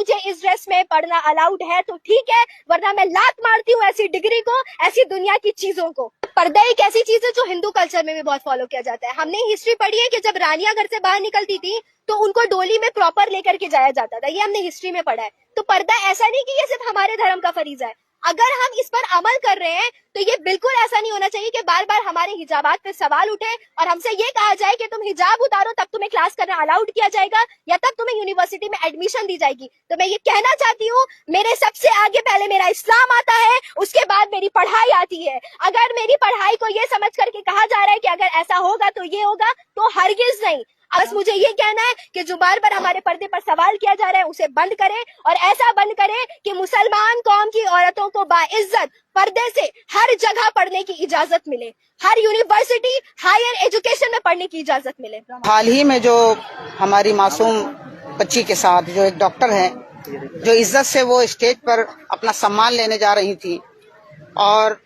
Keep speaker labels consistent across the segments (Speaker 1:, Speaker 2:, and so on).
Speaker 1: मुझे इस ड्रेस में पढ़ना अलाउड है तो ठीक है, वरना मैं लात मारती हूँ ऐसी डिग्री को, ऐसी दुनिया की चीजों को। पर्दा एक ऐसी चीज है जो हिंदू कल्चर में भी बहुत फॉलो किया जाता है। हमने हिस्ट्री पढ़ी है कि जब रानियां घर से बाहर निकलती थी तो उनको डोली में प्रॉपर लेकर के जाया जाता था, ये हमने हिस्ट्री में पढ़ा है। तो पर्दा ऐसा नहीं कि ये सिर्फ हमारे धर्म का फरीजा है। अगर हम इस पर अमल कर रहे हैं तो ये बिल्कुल ऐसा नहीं होना चाहिए कि बार बार हमारे हिजाबात पे सवाल उठे और हमसे ये कहा जाए कि तुम हिजाब उतारो तब तुम्हें क्लास करना अलाउड किया जाएगा या तब तुम्हें यूनिवर्सिटी में एडमिशन दी जाएगी। तो मैं ये कहना चाहती हूँ, मेरे सबसे आगे पहले मेरा इस्लाम आता है, उसके बाद मेरी पढ़ाई आती है। अगर मेरी पढ़ाई को ये समझ करके कहा जा रहा है कि अगर ऐसा होगा तो ये होगा, तो हरगिज नहीं। बस मुझे ये कहना है कि जो बार बार हमारे पर्दे पर सवाल किया जा रहा है उसे बंद करें, और ऐसा बंद करें कि मुसलमान कौम की औरतों को बाइज्जत पर्दे से हर जगह पढ़ने की इजाजत मिले, हर यूनिवर्सिटी हायर एजुकेशन में पढ़ने की इजाजत मिले।
Speaker 2: हाल ही में जो हमारी मासूम बच्ची के साथ जो एक डॉक्टर है, जो इज्जत से वो स्टेज पर अपना सम्मान लेने जा रही थी और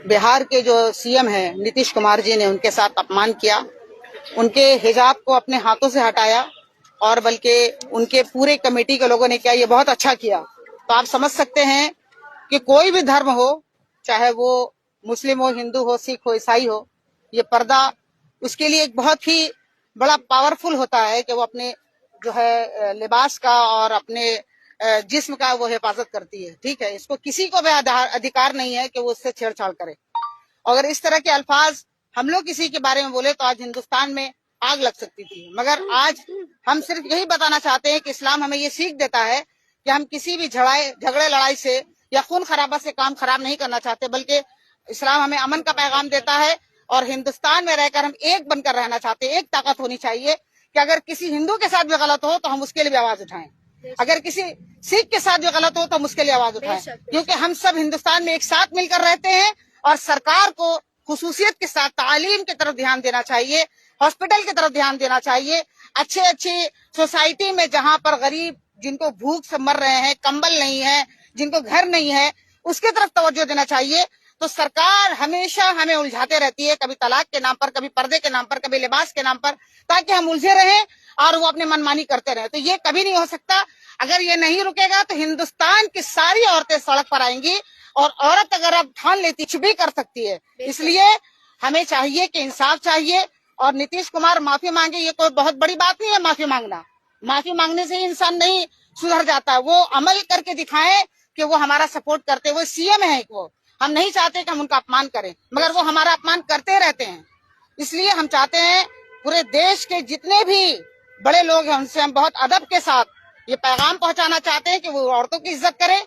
Speaker 2: बिहार के जो सीएम हैं नीतीश कुमार जी ने उनके साथ अपमान किया, उनके हिजाब को अपने हाथों से हटाया और बल्कि उनके पूरे कमेटी के लोगों ने किया, ये बहुत अच्छा किया। तो आप समझ सकते हैं कि कोई भी धर्म हो, चाहे वो मुस्लिम हो, हिंदू हो, सिख हो, ईसाई हो, ये पर्दा उसके लिए एक बहुत ही बड़ा पावरफुल होता है कि वो अपने जो है लिबास का और अपने जिस्म का वो हिफाजत करती है। ठीक है, इसको किसी को भी अधिकार नहीं है कि वो उससे छेड़छाड़ करे। अगर इस तरह के अल्फाज हम लोग किसी के बारे में बोले तो आज हिंदुस्तान में आग लग सकती थी। मगर आज हम सिर्फ यही बताना चाहते हैं कि इस्लाम हमें ये सीख देता है कि हम किसी भी झगड़े लड़ाई से या खून खराबा से काम खराब नहीं करना चाहते, बल्कि इस्लाम हमें अमन का पैगाम देता है और हिंदुस्तान में रहकर हम एक बनकर रहना चाहते हैं। एक ताकत होनी चाहिए कि अगर किसी हिंदू के साथ भी गलत हो तो हम उसके लिए भी आवाज उठाएं, अगर किसी सिख के साथ भी गलत हो तो हम उसके लिए आवाज उठाएं, क्योंकि हम सब हिंदुस्तान में एक साथ मिलकर रहते हैं। और सरकार को खुसूसियत के साथ तालीम की तरफ ध्यान देना चाहिए, हॉस्पिटल की तरफ ध्यान देना चाहिए, अच्छी सोसाइटी में जहाँ पर गरीब जिनको भूख से मर रहे हैं, कंबल नहीं है, जिनको घर नहीं है, उसके तरफ तवज्जो देना चाहिए। तो सरकार हमेशा हमें उलझाते रहती है, कभी तलाक के नाम पर, कभी पर्दे के नाम पर, कभी लिबास के नाम पर, ताकि हम उलझे रहें और वो अपने मनमानी करते रहे। तो ये कभी नहीं हो सकता। अगर ये नहीं रुकेगा तो हिंदुस्तान की सारी औरतें सड़क पर आएंगी, और औरत अगर अब ठान लेती कुछ भी कर सकती है। इसलिए हमें चाहिए कि इंसाफ चाहिए और नीतीश कुमार माफी मांगे। ये कोई बहुत बड़ी बात नहीं है माफी मांगना, माफी मांगने से इंसान नहीं सुधर जाता। वो अमल करके दिखाएं कि वो हमारा सपोर्ट करते, वो सीएम है, वो हम नहीं चाहते कि हम उनका अपमान करें, मगर वो हमारा अपमान करते रहते हैं। इसलिए हम चाहते हैं पूरे देश के जितने भी बड़े लोग हैं उनसे हम बहुत अदब के साथ ये पैगाम पहुंचाना चाहते हैं कि वो औरतों की इज्जत करें,